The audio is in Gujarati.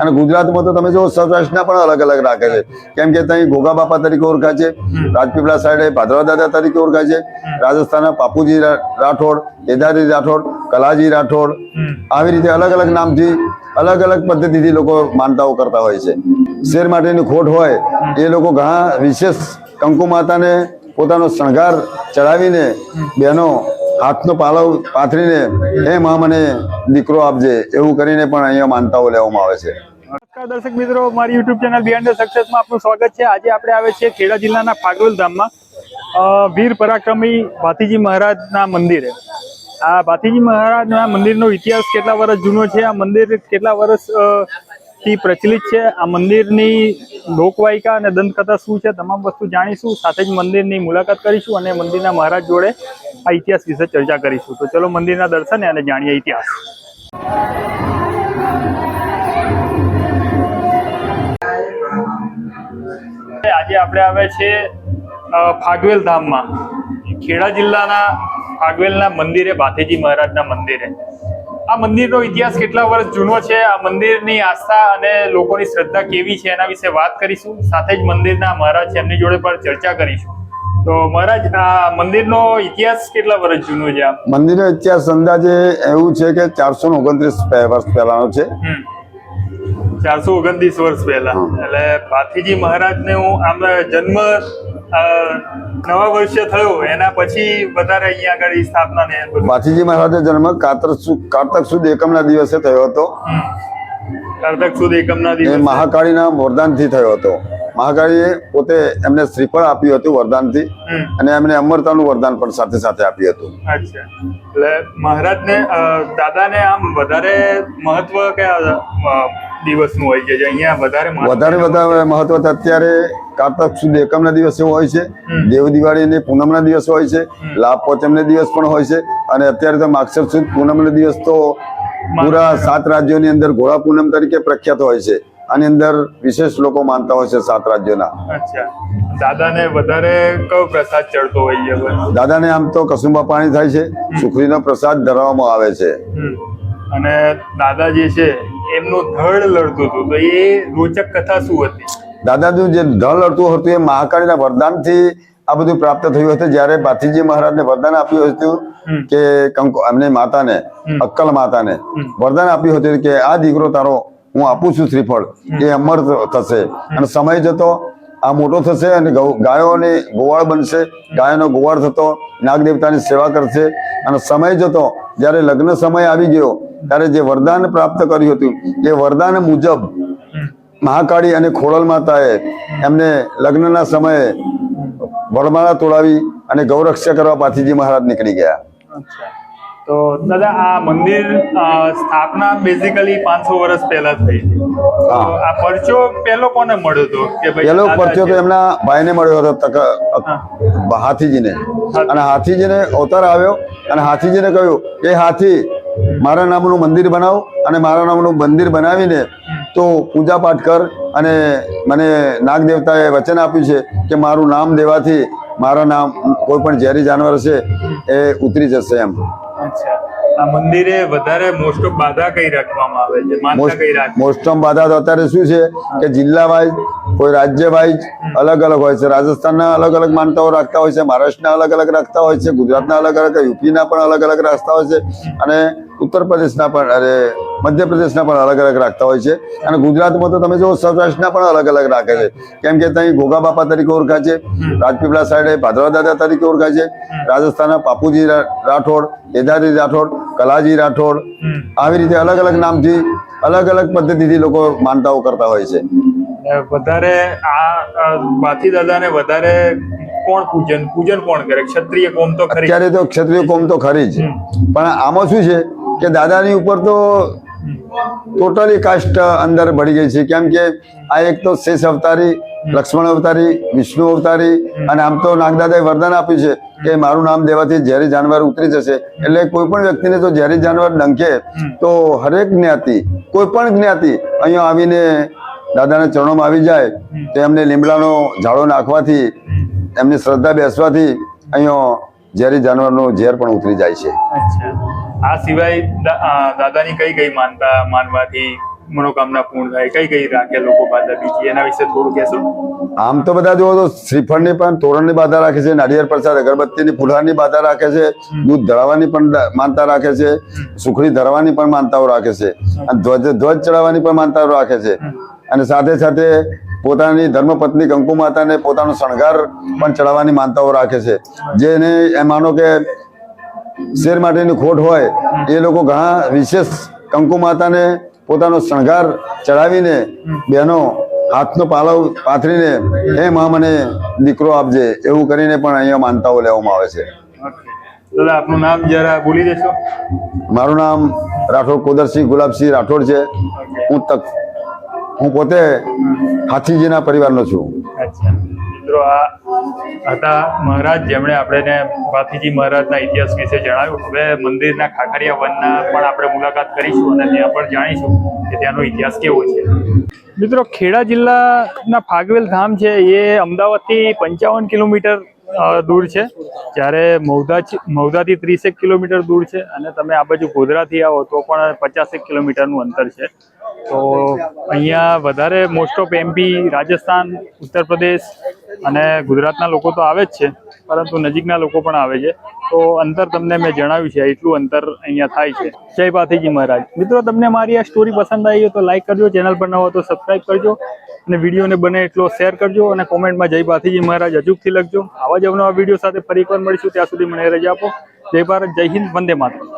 અને ગુજરાતમાં તો તમે જો સૌરાષ્ટ્રના પણ અલગ અલગ રાખે છે, કેમ કે ત્યાં ગોગા બાપા તરીકે ઓળખાય છે, રાજપીપળા સાઈડે ભાદરવા દાદા તરીકે ઓળખાય છે, રાજસ્થાનના પાપુજી રાઠોડ, કેદારી રાઠોડ, કલાજી રાઠોડ, આવી રીતે અલગ અલગ નામથી અલગ અલગ પદ્ધતિથી લોકો માનતાઓ કરતા હોય છે. શેર માટેની ખોટ હોય એ લોકો ઘણા વિશેષ કંકુ માતાને પોતાનો શણગાર ચડાવીને બહેનો હાથનો પાલવ પાથરીને હે માં મને દીકરો આપજે એવું કરીને પણ અહીંયા માનતાઓ લેવામાં આવે છે. નમસ્કાર દર્શક મિત્રો, મારી યુટ્યુબ ચેનલ બિહાઇન્ડ ધ સક્સેસમાં આપનું સ્વાગત છે. આજે આપણે આવે છીએ ખેડા જિલ્લાના ફાગવેલ ધામમાં વીર પરાક્રમી ભાથીજી મહારાજના મંદિરે. આ ભાથીજી મહારાજના મંદિરનો ઇતિહાસ કેટલા વર્ષ જૂનો છે, આ મંદિર કેટલા વર્ષથી પ્રચલિત છે, આ મંદિરની લોકવાયકા અને દંતકથા શું છે, તમામ વસ્તુ જાણીશું. સાથે જ મંદિરની મુલાકાત કરીશું અને મંદિરના મહારાજ જોડે આ ઇતિહાસ વિશે ચર્ચા કરીશું. તો ચલો મંદિરના દર્શને અને જાણીએ ઇતિહાસ. આજે આપણે આવે છે ફાગવેલ ધામમાં, ખેડા જિલ્લાના ફાગવેલના મંદિરે, ભાથીજી મહારાજના મંદિરે. આ મંદિરનો ઇતિહાસ કેટલા વર્ષ જૂનો છે, આ મંદિરની આસ્થા અને લોકોની શ્રદ્ધા કેવી છે એના વિશે વાત કરીશું. સાથે જ મંદિરના મહારાજ છે એમની જોડે પણ ચર્ચા કરીશું. તો મહારાજ, આ મંદિરનો ઇતિહાસ કેટલા વર્ષ જૂનો છે? મંદિરનો ઇતિહાસ અંદાજે એવું છે કે 429 વર્ષ પહેલાનો છે. 429 વર્ષ પહેલા. એટલે ભાથીજી મહારાજને આમ જન્મ નવા વર્ષે થયો, એના પછી વધારે અહીંયા આગળ સ્થાપના ને ભાથીજી મહારાજનો જન્મ કારતક સુદ એકમના દિવસે થયો હતો. કારતક સુદ એકમના દિવસે મહાકાળીના વરદાનથી થયો હતો. મહાકાળીએ પોતે એમને શ્રીફળ આપ્યું હતું વરદાનથી, અને એમને અમરતાનું વરદાન પણ સાથે સાથે આપ્યું હતું. અચ્છા. એટલે મહારાજને દાદાને આમ વધારે મહત્વ કયા દિવસનું હોય છે? અહીંયા વધારે મહત્વ અત્યારે કારતક સુદ એકમના દિવસે હોય છે, દેવ દિવાળીની પૂનમના દિવસ હોય છે, લાભ પોચમને દિવસ પણ હોય છે, અને અત્યારે તો માગસર સુદ પૂનમનો દિવસ તો પૂરા 7 રાજ્યોની અંદર ઘોડા પૂનમ તરીકે પ્રખ્યાત હોય છે. આની અંદર વિશેષ લોકો માનતા હોય છે 7 રાજ્યોના. અચ્છા. દાદાને વધારે કયો પ્રસાદ ચડતો હોય છે? દાદાને આમ તો કસુંબા પાણી થાય છે, સુખડીનો પ્રસાદ ધરવામાં આવે છે. અને દાદા જે છે એમનું ધડ લડતું હતું, તો એ રોચક કથા શું હતી? દાદાનું જે ધડ લડતું હતું એ મહાકાળીના વરદાનથી આ બધું પ્રાપ્ત થયું હતું. જયારે ભાથીજી મહારાજને વરદાન આપ્યું હતું કે એમની માતાને, અક્કલ માતાને વરદાન આપ્યું હતું કે આ દીકરો તારો હું આપું છું શ્રીફળ, એ અમર થશે અને સમય જતો આ મોટો થશે અને ગાયોની ગોવાળ બનશે, ગાયોનો ગોવાળ થતો નાગદેવતાની સેવા કરશે, અને સમય જતો જ્યારે લગ્ન સમય આવી ગયો ત્યારે જે વરદાન પ્રાપ્ત કર્યું હતું એ વરદાન મુજબ મહાકાળી અને ખોડલ માતાએ એમને લગ્નના સમયે વરમાળા તોડાવી અને ગૌરક્ષા કરવા ભાથીજી મહારાજ નીકળી ગયા. તો દાદા, આ મંદિર સ્થાપના બેઝિકલી 500 વર્ષ પહેલા થઈ હતી. આ પરચો પહેલો કોને મળ્યો હતો? કે પહેલો પરચો તો એમના ભાઈને મળ્યો હતો, હાથીજીને. અને હાથીજીને અવતાર આવ્યો અને હાથીજીને કહ્યું કે હાથી, મારા નામનું મંદિર બનાવ, અને મારા નામનું મંદિર બનાવીને તો પૂજા પાઠ કર, અને મને નાગ દેવતાએ વચન આપ્યું છે કે મારું નામ દેવાથી મારા નામ કોઈ પણ ઝેરી જાનવર છે એ ઉતરી જશે એમ. અચ્છા. આ મંદિરે વધારે મોસ્ટ ઓફ બાધા કઈ રાખવામાં આવે છે? માનતા કઈ રાખે? મોસ્ટ ઓફ બાધા તો અત્યારે શું છે કે જિલ્લા વાઇઝ, કોઈ રાજ્ય વાઇઝ અલગ અલગ હોય છે. રાજસ્થાનના અલગ અલગ માનતાઓ રાખતા હોય છે, મહારાષ્ટ્રના અલગ અલગ રાખતા હોય છે, ગુજરાતના અલગ અલગ, યુપીના પણ અલગ અલગ રાખતા હોય છે, અને ઉત્તર પ્રદેશના પણ, મધ્યપ્રદેશના પણ અલગ અલગ રાખતા હોય છે. અને ગુજરાતમાં તો તમે જો સૌરાષ્ટ્રના પણ અલગ અલગ રાખે છે, કેમ કે ત્યાં ગોગા બાપા તરીકે ઓળખાય છે, રાજપીપળા સાઈડે ભાદરવા દાદા તરીકે ઓળખાય છે, રાજસ્થાનના પાપુજી રાઠોડ, કેદારી રાઠોડ, કલાજી રાઠોડ, આવી રીતે અલગ અલગ નામથી અલગ અલગ પદ્ધતિથી લોકો માનતાઓ કરતા હોય છે. વધારે આ ભાથી દાદાને વધારે કોણ પૂજન કોણ કરે? ક્ષત્રિય કોમ તો ખરી. અત્યારે તો ક્ષત્રિય કોમ તો ખરી જ, પણ આમાં શું છે કે દાદાની ઉપર તો ટોટલી કાસ્ટ અંદર ભળી ગઈ છે. કેમ કે આ એક તો શેષ અવતારી, લક્ષ્મણ અવતારી, વિષ્ણુ અવતારી, અને આમ તો નાગદાદાએ વરદાન આપ્યું છે કે મારું નામ દેવાથી ઝેરી જાનવર ઉતરી જશે. એટલે કોઈ પણ વ્યક્તિને જો ઝેરી જાનવર ડંખે તો હરેક જ્ઞાતિ, કોઈ પણ જ્ઞાતિ અહીંયા આવીને દાદાના ચરણોમાં આવી જાય તો એમને લીમડાનો ઝાડો નાખવાથી, એમની શ્રદ્ધા બેસવાથી અહીંયા ઝેરી જાનવરનું ઝેર પણ ઉતરી જાય છે. અચ્છા. આ સિવાય દાદાની કઈ કઈ માનતા માનવાથી મનોકામના પૂર્ણ થાય, કઈ કઈ રાખે લોકો બાધા બીજી, એના વિશે થોડું કહેશો? આમ તો બધા જુઓ તો શ્રીફળની પણ તોરણની બાધા રાખે છે, નાળિયેર પ્રસાદ અગરબત્તીની ફુલારની બાધા રાખે છે, દૂધ ધરાવવાની પણ માનતા રાખે છે, સુખડી ધરવાની પણ માનતાઓ રાખે છે, અને ધ્વજ ચડાવવાની પણ માનતાઓ રાખે છે. અને સાથે સાથે પોતાની ધર્મપત્ની કંકુ માતાને પોતાનો શણગાર પણ ચડાવવાની માનતાઓ રાખે છે. જેને એમ માનો કે શેર માટેની ખોટ હોય એ લોકો ઘણા વિશેષ કંકુ માતાને પોતાનો શણગાર ચડાવીને બહેનો હાથનો પાલવ પાથરીને હે માં મને દીકરો આપજે એવું કરીને પણ અહીંયા માનતાઓ લેવામાં આવે છે. દાદા આપનું નામ જરા બોલી દેશો? મારું નામ રાઠોડ કોદરસિંહ ગુલાબસિંહ રાઠોડ છે. હું પોતે હાથીજીના પરિવારનો છું. અચ્છા મિત્રો, આ હતા મહારાજ જેમણે આપણે ભાથીજી મહારાજના ઇતિહાસ વિશે જણાવ્યું. હવે મંદિરના ખાખરિયા વનના પણ આપણે મુલાકાત કરીશું અને ત્યાં પણ જાણીશું કે ત્યાંનો ઇતિહાસ કેવો છે. મિત્રો, ખેડા જિલ્લાના ફાગવેલ ગામ છે એ અમદાવાદથી 55 કિલોમીટર દૂર છે, જ્યારે મૌદાથી 30 કિલોમીટર દૂર છે, અને તમે આ બાજુ ગોધરાથી આવો તો પણ 50 કિલોમીટરનું અંતર છે. તો અહીંયા વધારે most of MP, Rajasthan, Uttar Pradesh અને ગુજરાતના લોકો તો આવે જ છે, પરંતુ નજીકના લોકો પણ આવે છે. તો અંતર તમને મેં જણાવ્યું છે, એટલું અંતર અહીંયા થાય છે. જય ભાથીજી મહારાજ. મિત્રો, તમને મારી આ સ્ટોરી પસંદ આવી હોય તો લાઈક કરજો, ચેનલ પર ન હોય તો સબસ્ક્રાઈબ કરજો, અને વિડીયોને બને એટલો શેર કરજો, અને કોમેન્ટમાં જય ભાથીજી મહારાજ અચૂકથી લખજો. આવા જ અવનવા વિડીયો સાથે ફરી એકવાર મળીશું. ત્યાં સુધી મને રજા આપો. જય ભારત, જય હિન્દ, વંદે માતરમ.